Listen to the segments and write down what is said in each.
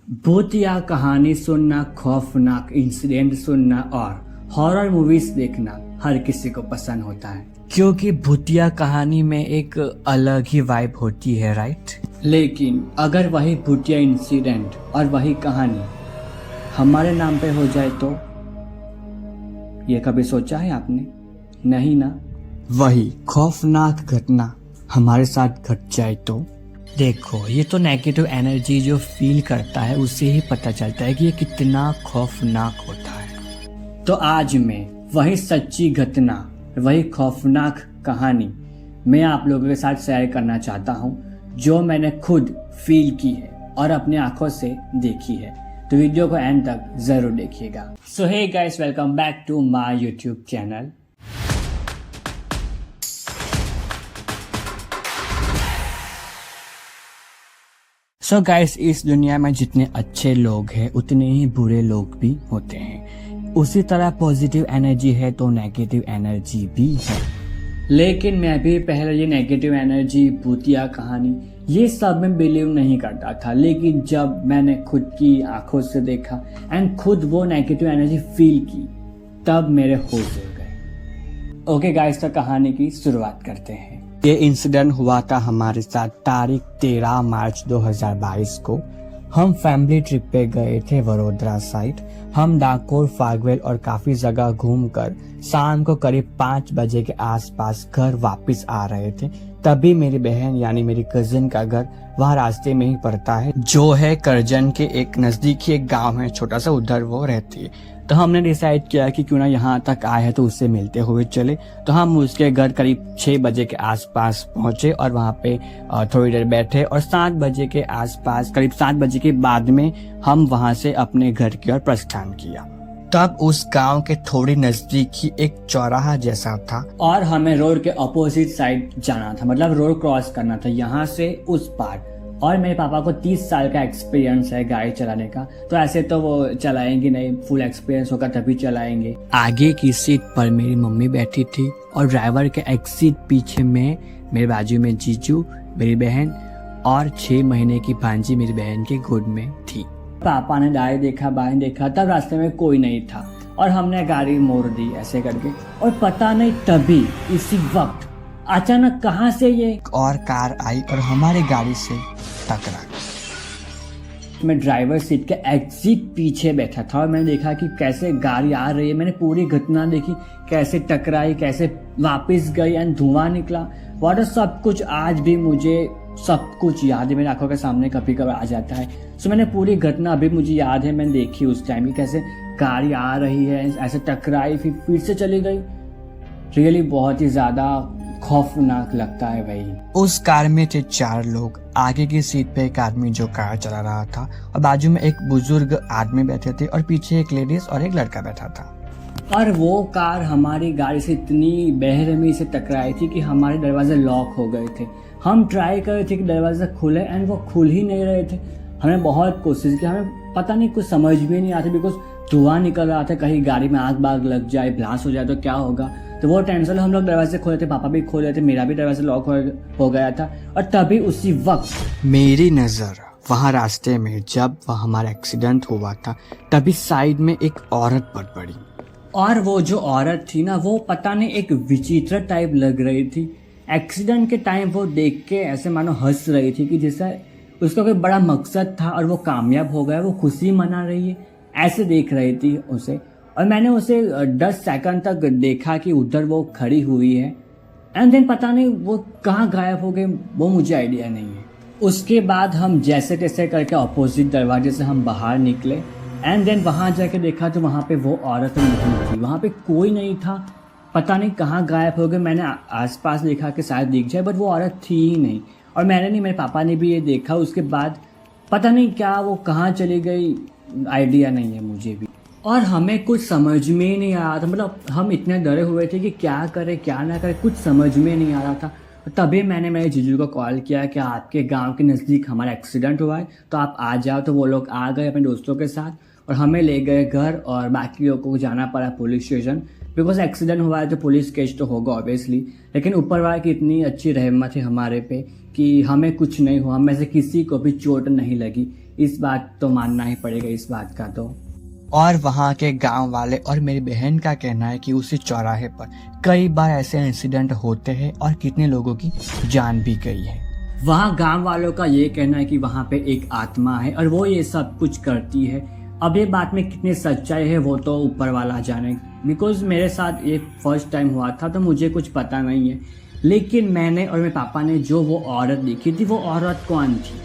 भूतिया कहानी सुनना, खौफनाक इंसिडेंट सुनना और हॉरर मूवीज देखना हर किसी को पसंद होता है, क्योंकि भूतिया कहानी में एक अलग ही वाइब होती है, राइट। लेकिन अगर वही भूतिया इंसिडेंट और वही कहानी हमारे नाम पे हो जाए तो ये कभी सोचा है आपने? नहीं ना। वही खौफनाक घटना हमारे साथ घट जाए तो देखो, ये तो नेगेटिव एनर्जी जो फील करता है उससे ही पता चलता है कि ये कितना खौफनाक होता है। तो आज मैं वही सच्ची घटना, वही खौफनाक कहानी मैं आप लोगों के साथ शेयर करना चाहता हूँ, जो मैंने खुद फील की है और अपने आंखों से देखी है। तो वीडियो को एंड तक जरूर देखिएगा। So hey guys, welcome back to my YouTube channel. So guys, इस दुनिया में जितने अच्छे लोग हैं उतने ही बुरे लोग भी होते हैं। उसी तरह पॉजिटिव एनर्जी है तो नेगेटिव एनर्जी भी है। लेकिन मैं भी पहले ये नेगेटिव एनर्जी, भूतिया कहानी, ये सब में बिलीव नहीं करता था। लेकिन जब मैंने खुद की आंखों से देखा एंड खुद वो नेगेटिव एनर्जी फील की, तब मेरे होश उड़ गए। ओके गाइस, तो कहानी की शुरुआत करते हैं। ये इंसिडेंट हुआ था हमारे साथ तारीख 13 मार्च 2022 को। हम फैमिली ट्रिप पे गए थे वडोदरा साइड। हम डाकोर, फागवेल और काफी जगह घूमकर शाम को करीब 5 बजे के आसपास घर वापस आ रहे थे। तभी मेरी बहन यानी मेरी कजिन का घर वहाँ रास्ते में ही पड़ता है, जो है करजन के एक नजदीक ही एक गांव है छोटा सा, उधर वो रहती है। तो हमने डिसाइड किया कि क्यों ना यहाँ तक आए हैं तो उससे मिलते हुए चले। तो हम उसके घर करीब 6 बजे के आसपास पहुंचे और वहाँ पे थोड़ी देर बैठे और 7 बजे के आसपास, करीब 7 बजे के बाद में हम वहाँ से अपने घर की ओर प्रस्थान किया। तब उस गांव के थोड़ी नजदीक ही एक चौराहा जैसा था और हमें रोड के अपोजिट साइड जाना था, मतलब रोड क्रॉस करना था यहाँ से उस पार। और मेरे पापा को 30 साल का एक्सपीरियंस है गाड़ी चलाने का, तो ऐसे तो वो चलाएंगे नहीं, फुल एक्सपीरियंस होगा तभी चलाएंगे। आगे की सीट पर मेरी मम्मी बैठी थी और ड्राइवर के एक सीट पीछे में मेरे बाजू में जीजू, मेरी बहन और 6 महीने की भांजी मेरी बहन के गोद में थी। पापा ने दाएं देखा, बाएं देखा, तब रास्ते में कोई नहीं था और हमने गाड़ी मोड़ दी ऐसे करके। और पता नहीं तभी इसी वक्त अचानक कहां से ये और कार आई और हमारी गाड़ी से टकरा। मैं ड्राइवर सीट के एग्जिट पीछे बैठा था और मैंने देखा कि कैसे गाड़ी आ रही है। मैंने पूरी घटना देखी, कैसे टकराई, कैसे वापस गई एंड धुआं निकला। वाटर सब कुछ आज भी मुझे सब कुछ याद है, मेरी आंखों के सामने कभी कभी आ जाता है। सो मैंने पूरी घटना अभी मुझे याद है, मैंने देखी उस टाइम की, कैसे गाड़ी आ रही है, ऐसे टकराई, फिर से चली गई। रियली बहुत ही ज्यादा खौफनाक लगता है भाई। उस कार में थे 4 लोग। आगे की सीट पे एक आदमी जो कार चला रहा था और बाजू में एक बुजुर्ग आदमी बैठे थे और पीछे एक लेडीज और एक लड़का बैठा था। और वो कार हमारी गाड़ी से इतनी बेरहमी से टकराई थी कि हमारे दरवाजे लॉक हो गए थे। हम ट्राई कर रहे थे कि दरवाजे खुले एंड वो खुल ही नहीं रहे थे। हमने बहुत कोशिश की, हमें पता नहीं कुछ समझ भी नहीं आती, बिकॉज धुआं निकल रहा था, कहीं गाड़ी में आग बाग लग जाए, ब्लास्ट हो जाए तो क्या होगा। तो वो टेंशन, हम लोग दरवाजे खोले थे, पापा भी खोले थे, मेरा भी दरवाजा लॉक हो गया था। और तभी उसी वक्त मेरी नजर वहाँ रास्ते में, जब वहाँ हमारा एक्सीडेंट हुआ था, तभी साइड में एक औरत पड़ पड़ी। और वो जो औरत थी ना, वो पता नहीं एक विचित्र टाइप लग रही थी। एक्सीडेंट के टाइम वो देख के ऐसे मानो हंस रही थी कि जैसा उसका कोई बड़ा मकसद था और वो कामयाब हो गया, वो खुशी मना रही है, ऐसे देख रही थी उसे। और मैंने उसे 10 सेकंड तक देखा कि उधर वो खड़ी हुई है एंड देन पता नहीं वो कहाँ गायब हो गई, वो मुझे आइडिया नहीं है। उसके बाद हम जैसे तैसे करके अपोजिट दरवाजे से हम बाहर निकले एंड देन वहाँ जाके देखा तो वहाँ पे वो औरत नहीं थी, वहाँ पे कोई नहीं था, पता नहीं कहाँ गायब हो गए। मैंने आसपास देखा कि शायद दिख जाए, बट वो औरत थी ही नहीं। और मैंने नहीं, मेरे पापा ने भी ये देखा। उसके बाद पता नहीं क्या वो कहाँ चली गई, आइडिया नहीं है मुझे भी। और हमें कुछ समझ में ही नहीं आ रहा था, मतलब हम इतने डरे हुए थे कि क्या करें क्या ना करें, कुछ समझ में नहीं आ रहा था। तभी मैंने मेरे जीजू को कॉल किया कि आपके गांव के नज़दीक हमारा एक्सीडेंट हुआ है, तो आप आ जाओ। तो वो लोग आ गए अपने दोस्तों के साथ और हमें ले गए घर, और बाकी लोगों को जाना पड़ा पुलिस स्टेशन, बिकॉज एक्सीडेंट हुआ है तो पुलिस केस तो होगा ऑब्वियसली। लेकिन ऊपर वाले की इतनी अच्छी रहमत है हमारे पे कि हमें कुछ नहीं हुआ, हमें से किसी को भी चोट नहीं लगी। इस बात तो मानना ही पड़ेगा इस बात का तो। और वहाँ के गांव वाले और मेरी बहन का कहना है कि उसी चौराहे पर कई बार ऐसे इंसिडेंट होते हैं और कितने लोगों की जान भी गई है। वहाँ गांव वालों का ये कहना है कि वहाँ पे एक आत्मा है और वो ये सब कुछ करती है। अब ये बात में कितनी सच्चाई है वो तो ऊपर वाला जाने, बिकॉज मेरे साथ ये फर्स्ट टाइम हुआ था तो मुझे कुछ पता नहीं है। लेकिन मैंने और मेरे पापा ने जो वो औरत देखी थी, वो औरत कौन थी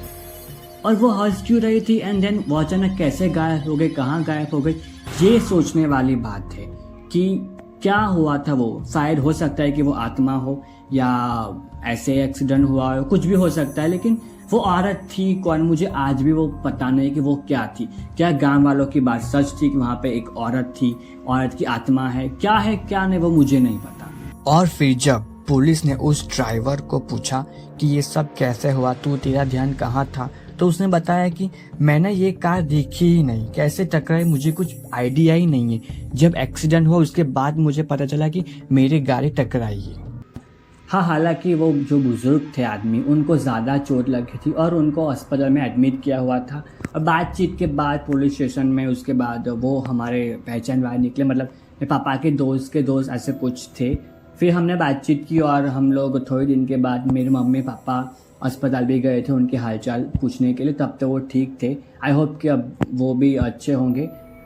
और वो हंस क्यों रही थी, एंड देन वो अचानक कैसे गायब हो गई, कहाँ गायब हो गई, ये सोचने वाली बात है कि क्या हुआ था। वो शायद हो सकता है कि वो आत्मा हो या ऐसे एक्सीडेंट हुआ हो, कुछ भी हो सकता है। लेकिन वो औरत थी कौन, मुझे आज भी वो पता नहीं कि वो क्या थी। क्या गांव वालों की बात सच थी कि वहाँ पे एक औरत थी, औरत की आत्मा है क्या नहीं, वो मुझे नहीं पता। और फिर जब पुलिस ने उस ड्राइवर को पूछा कि ये सब कैसे हुआ, तू तेरा ध्यान कहाँ था, तो उसने बताया कि मैंने ये कार देखी ही नहीं, कैसे टकराई मुझे कुछ आइडिया ही नहीं है। जब एक्सीडेंट हुआ उसके बाद मुझे पता चला कि मेरी गाड़ी टकराई है। हाँ, हालांकि वो जो बुजुर्ग थे आदमी, उनको ज़्यादा चोट लगी थी और उनको अस्पताल में एडमिट किया हुआ था। और बातचीत के बाद पुलिस स्टेशन में उसके बाद वो हमारे पहचान वाले निकले, मतलब मेरे पापा के दोस्त ऐसे कुछ थे। फिर हमने बातचीत की और हम लोग थोड़े दिन के बाद मेरे मम्मी पापा अस्पताल भी गए थे उनके हालचाल पूछने के लिए, तब तो वो ठीक थे। आई होप कि अब वो भी अच्छे होंगे।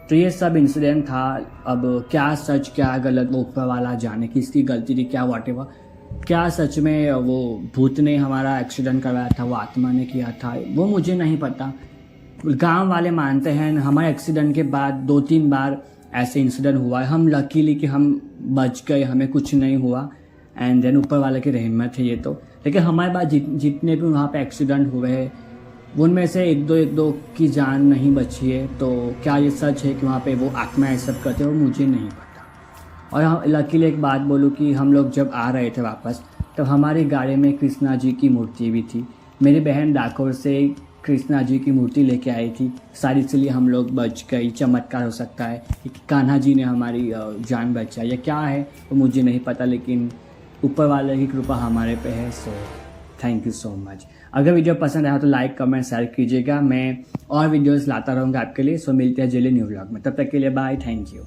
तो ये सब इंसिडेंट था। अब क्या सच क्या गलत वो ऊपर वाला जाने, किसकी गलती थी, क्या व्हाटएवर, क्या सच में वो भूत ने हमारा एक्सीडेंट करवाया था, वो आत्मा ने किया था, वो मुझे नहीं पता। गांव वाले मानते हैं हमारे एक्सीडेंट के बाद 2-3 बार ऐसे इंसिडेंट हुआ है। हम लकीली कि हम बच गए, हमें कुछ नहीं हुआ, एंड देन ऊपर वाले की रहमत है ये तो। लेकिन हमारे पास जितने भी वहाँ पे एक्सीडेंट हुए हैं उनमें से एक दो की जान नहीं बची है। तो क्या ये सच है कि वहाँ पे वो आत्मा ये सब करते हैं, वो मुझे नहीं पता। और हम लकीली एक बात बोलूँ कि हम लोग जब आ रहे थे वापस, तब हमारी गाड़ी में कृष्णा जी की मूर्ति भी थी। मेरी बहन डाकोर से कृष्णा जी की मूर्ति लेके आई थी सारी, इसलिए हम लोग बच गई। चमत्कार हो सकता है कि कान्हा जी ने हमारी जान बचाई, या क्या है वो मुझे नहीं पता, लेकिन ऊपर वाले की कृपा हमारे पे है। So thank you so much. अगर वीडियो पसंद आया तो लाइक कमेंट शेयर कीजिएगा। मैं और वीडियोस लाता रहूँगा आपके लिए। सो मिलते हैं जल्दी न्यू व्लॉग में, तब तक के लिए बाय, थैंक यू।